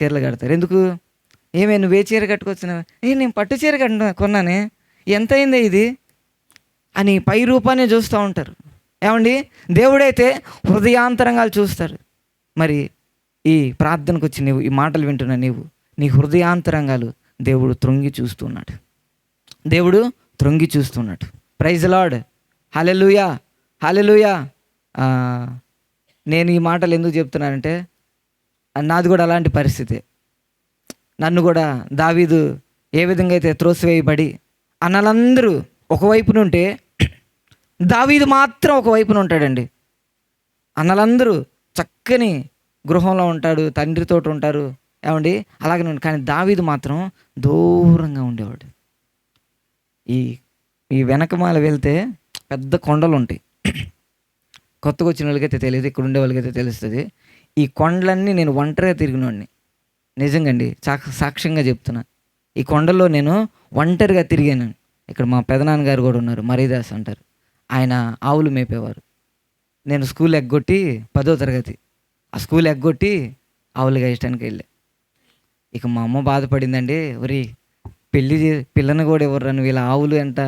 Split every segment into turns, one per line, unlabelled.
చీరలు కడతారు. ఎందుకు? ఏమే నువ్వు ఏ చీర కట్టుకొచ్చినావు? నేను పట్టు చీర కొన్నానే, ఎంత అయిందే ఇది అని పై రూపాన్ని చూస్తూ ఉంటారు. ఏమండి, దేవుడైతే హృదయాంతరంగాలు చూస్తారు. మరి ఈ ప్రార్థనకు వచ్చి నీవు ఈ మాటలు వింటున్నా, నీవు నీ హృదయాంతరంగాలు దేవుడు త్రొంగి చూస్తున్నాడు. దేవుడు త్రొంగి చూస్తున్నాడు. ప్రైజ్ లార్డ్, హల్లెలూయా, హల్లెలూయా. నేను ఈ మాటలు ఎందుకు చెప్తున్నానంటే, నాది కూడా అలాంటి పరిస్థితి. నన్ను కూడా దావీదు ఏ విధంగా అయితే త్రోసివేయబడి అన్నలందరూ ఒకవైపున ఉంటే దావీదు మాత్రం ఒకవైపున ఉంటాడండి. అన్నలందరూ చక్కని గృహంలో ఉంటాడు, తండ్రితో ఉంటారు. ఏమండి, అలాగే ఉండి, కానీ దావీదు మాత్రం దూరంగా ఉండేవాడు. ఈ వెనకమాల వెళ్తే పెద్ద కొండలు ఉంటాయి. కొత్తగా వచ్చిన వాళ్ళకైతే తెలియదు, ఇక్కడ ఉండే వాళ్ళకైతే తెలుస్తుంది. ఈ కొండలన్నీ నేను ఒంటరిగా తిరిగినవాడిని. నిజంగా అండి, సాక్ష్యంగా చెప్తున్నా. ఈ కొండల్లో నేను ఒంటరిగా తిరిగాను. ఇక్కడ మా పెదనాన్నగారు కూడా ఉన్నారు, మరీదాస్ అంటారు. ఆయన ఆవులు మేపేవారు. నేను స్కూల్ ఎగ్గొట్టి 10వ తరగతి ఆ స్కూల్ ఎగ్గొట్టి ఆవులుగా ఇష్టానికి వెళ్ళా. ఇక మా అమ్మ బాధపడిందండి, ఒరి పిల్లని కూడా ఎవరు నువ్వు ఇలా ఆవులు ఎంత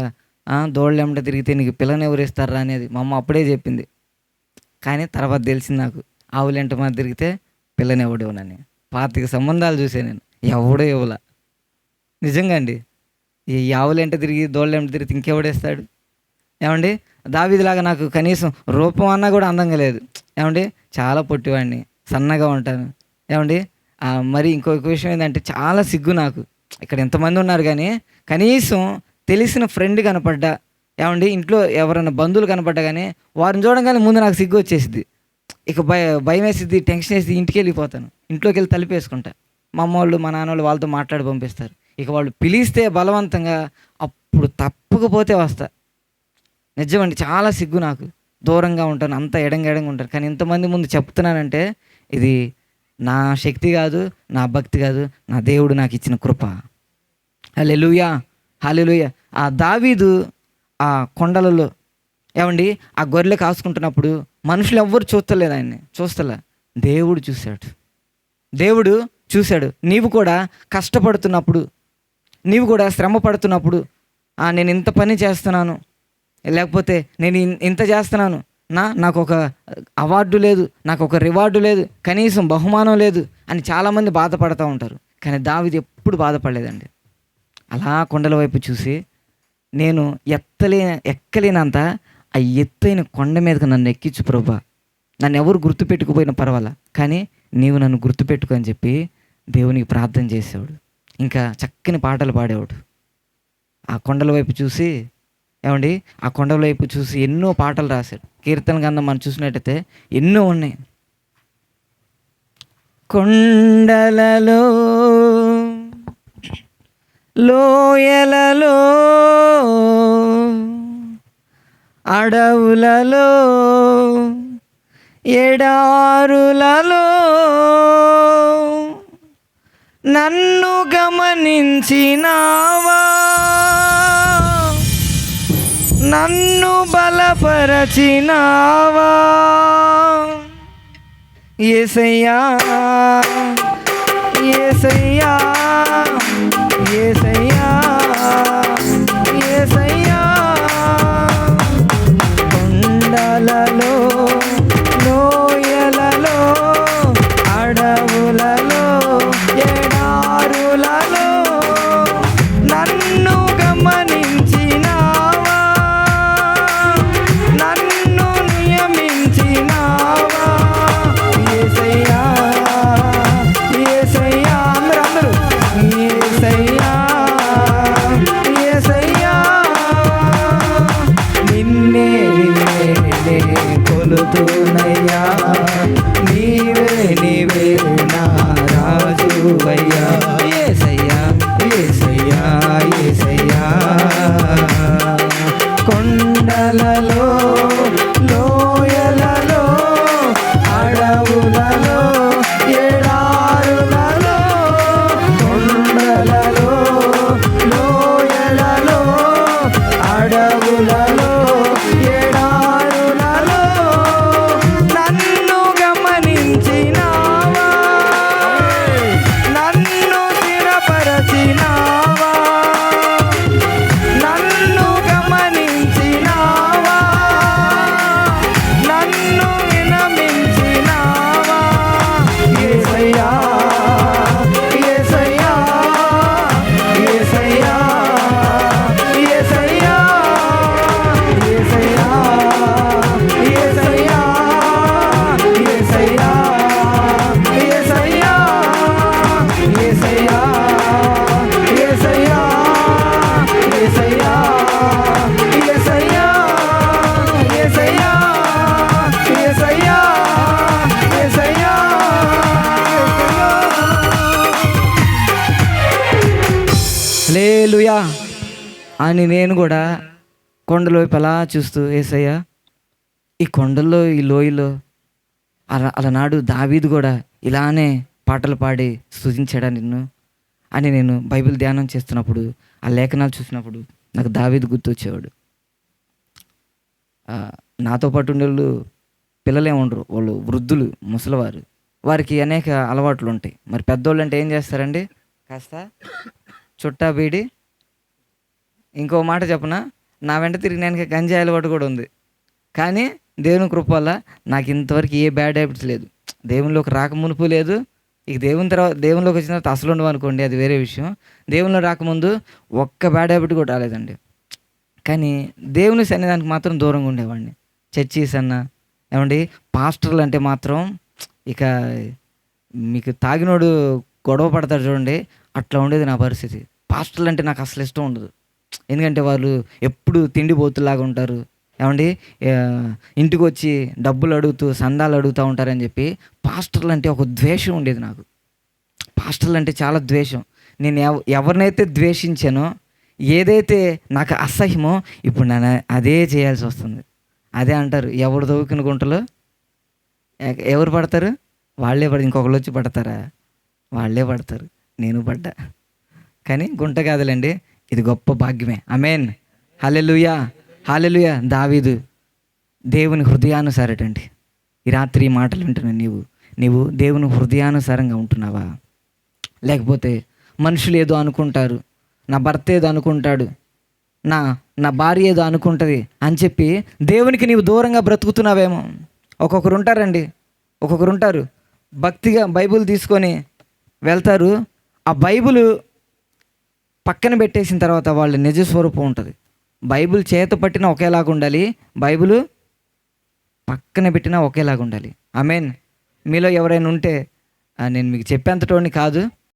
దోళ్ళు ఏమంట తిరిగితే నీకు పిల్లని ఎవరు ఇస్తారా అనేది మా అమ్మ అప్పుడే చెప్పింది. కానీ తర్వాత తెలిసింది నాకు, ఆవులు ఎంట మాది తిరిగితే పిల్లని ఎవడేవనని. పాతిక సంబంధాలు చూసే నేను, ఎవడో ఇవ్వలా. నిజంగా అండి, ఈ ఆవులు ఎంట తిరిగి దోళ్ళు ఎంట తిరిగితే ఇంకెవడేస్తాడు? ఏమండి, దావీదులాగా నాకు కనీసం రూపం అన్నా కూడా అందంగా లేదు. ఏమండి, చాలా పొట్టివాడిని, సన్నగా ఉంటాను. ఏమండి, మరి ఇంకొక విషయం ఏంటంటే చాలా సిగ్గు నాకు. ఇక్కడ ఎంతమంది ఉన్నారు కానీ కనీసం తెలిసిన ఫ్రెండ్ కనపడ్డా, ఏమండి ఇంట్లో ఎవరైనా బంధువులు కనపడ్డా కానీ వారిని చూడగానే ముందు నాకు సిగ్గు వచ్చేసిద్ది. ఇక భయం వేసిద్ది, టెన్షన్ వేసి ఇంటికి వెళ్ళిపోతాను. ఇంట్లోకి వెళ్ళి తలుపేసుకుంటా. మా అమ్మ వాళ్ళు మా నాన్న వాళ్ళు వాళ్ళతో మాట్లాడి పంపిస్తారు. ఇక వాళ్ళు పిలిస్తే బలవంతంగా అప్పుడు తప్పకపోతే వస్తా. నిజమండి, చాలా సిగ్గు నాకు. దూరంగా ఉంటాను, అంత ఎడంగా ఉంటాను. కానీ ఇంతమంది ముందు చెప్తున్నానంటే ఇది నా శక్తి కాదు, నా భక్తి కాదు, నా దేవుడు నాకు ఇచ్చిన కృప. హల్లెలూయా, హల్లెలూయా. ఆ దావీదు ఆ కొండలలో ఏమండి ఆ గొర్రెలు కాసుకుంటున్నప్పుడు మనుషులు ఎవ్వరు చూస్తలేదు, ఆయన్ని చూస్తలే. దేవుడు చూశాడు, దేవుడు చూశాడు. నీవు కూడా కష్టపడుతున్నప్పుడు, నీవు కూడా శ్రమ పడుతున్నప్పుడు, నేను ఇంత పని చేస్తున్నాను, లేకపోతే నేను ఇంత చేస్తున్నాను, నాకు ఒక అవార్డు లేదు, నాకు ఒక రివార్డు లేదు, కనీసం బహుమానం లేదు అని చాలామంది బాధపడుతూ ఉంటారు. కానీ దావీదు ఎప్పుడు బాధపడలేదండి. అలా కొండల వైపు చూసి, నేను ఎక్కలేనంత ఆ ఎత్తైన కొండ మీదకి నన్ను ఎక్కించు ప్రభువా, నన్ను ఎవరు గుర్తుపెట్టుకుపోయినా పర్వాలా, కానీ నీవు నన్ను గుర్తుపెట్టుకో అని చెప్పి దేవునికి ప్రార్థన చేసేవాడు. ఇంకా చక్కని పాటలు పాడేవాడు. ఆ కొండల వైపు చూసి, ఏమండి ఆ కొండల వైపు చూసి ఎన్నో పాటలు రాశాడు. కీర్తన గ్రంథం మనం చూసినట్టయితే ఎన్నో ఉన్నాయి. కొండలలో లోయలలో అడవులలో ఎడారులలో నన్ను గమనించినావా, నన్ను బలపరచినావా యేసయ్యా, యేసయ్యా, యేసయ్యా, యేసయ్యా. కొండలలో లోయలలో అడవులలో ఎడారులలో నన్ను గమనించినావా, నన్ను నియమించినావా యేసయ్యా, యేసయ్యా. అందరూ హల్లెలూయా అని నేను కూడా కొండల వైపు అలా చూస్తూ, యేసయ్యా ఈ కొండల్లో ఈ లోయలో అలనాడు దావీదు కూడా ఇలానే పాటలు పాడి స్తుతించాడా నిన్ను అని నేను బైబిల్ ధ్యానం చేస్తున్నప్పుడు, ఆ లేఖనాలు చూసినప్పుడు నాకు దావీదు గుర్తొచ్చేవాడు. నాతో పాటు ఉండేవాళ్ళు పిల్లలే ఉండరు, వాళ్ళు వృద్ధులు, ముసలివారు. వారికి అనేక అలవాట్లు ఉంటాయి. మరి పెద్దోళ్ళు అంటే ఏం చేస్తారండి, కాస్త చుట్టా బీడి, ఇంకో మాట చెప్పనా, నా వెంట తిరిగినానికి గంజాయి అలవాటు కూడా ఉంది. కానీ దేవుని కృప వల్ల నాకు ఇంతవరకు ఏ బ్యాడ్ హ్యాబిట్స్ లేదు. దేవునిలోకి రాక మునుపు లేదు, ఇక దేవునిలోకి వచ్చిన తర్వాత అసలు ఉండవు అనుకోండి, అది వేరే విషయం. దేవునిలో రాకముందు ఒక్క బ్యాడ్ హ్యాబిట్ కూడా రాలేదండి. కానీ దేవుని సన్నిధానికి మాత్రం దూరంగా ఉండేవాడిని. చర్చీస్ అన్న ఏమండి, పాస్టర్లు అంటే మాత్రం ఇక మీకు తాగినోడు గొడవ పడతాడు చూడండి, అట్లా ఉండేది నా పరిస్థితి. పాస్టర్లు అంటే నాకు అసలు ఇష్టం ఉండదు. ఎందుకంటే వాళ్ళు ఎప్పుడు తిండిపోతులాగా ఉంటారు, ఏమండి ఇంటికి వచ్చి డబ్బులు అడుగుతూ సందాలు అడుగుతూ ఉంటారని చెప్పి పాస్టర్లు అంటే ఒక ద్వేషం ఉండేది నాకు. పాస్టర్లు అంటే చాలా ద్వేషం. నేను ఎవరినైతే ద్వేషించానో, ఏదైతే నాకు అసహ్యమో, ఇప్పుడు నేను అదే చేయాల్సి వస్తుంది. అదే అంటారు, ఎవరు దవ్వుకుని గుంటలో ఎవరు పడతారు, వాళ్ళే ఇంకొకరు వచ్చి పడతారా, వాళ్ళే పడతారు. నేను పడ్డా, కానీ గుంట కాదులేండి, ఇది గొప్ప భాగ్యమే. ఆమేన్, హల్లెలూయా, హల్లెలూయా. దావీదు దేవుని హృదయానుసారటండి. ఈ రాత్రి ఈ మాటలు వింటున్నా, నీవు దేవుని హృదయానుసారంగా ఉంటున్నావా? లేకపోతే మనుషులు ఏదో అనుకుంటారు, నా భర్త ఏదో అనుకుంటాడు, నా భార్య ఏదో అనుకుంటుంది అని చెప్పి దేవునికి నీవు దూరంగా బ్రతుకుతున్నావేమో. ఒక్కొక్కరు ఉంటారు భక్తిగా బైబిల్ తీసుకొని వెళ్తారు, ఆ బైబిల్ పక్కన పెట్టేసిన తర్వాత వాళ్ళ నిజస్వరూపం ఉంటుంది. బైబిల్ చేత పట్టినా ఒకేలాగా ఉండాలి, బైబిల్ పక్కన పెట్టినా ఒకేలాగా ఉండాలి. ఆమేన్. మీలో ఎవరైనా ఉంటే, నేను మీకు చెప్పేంతటోని కాదు,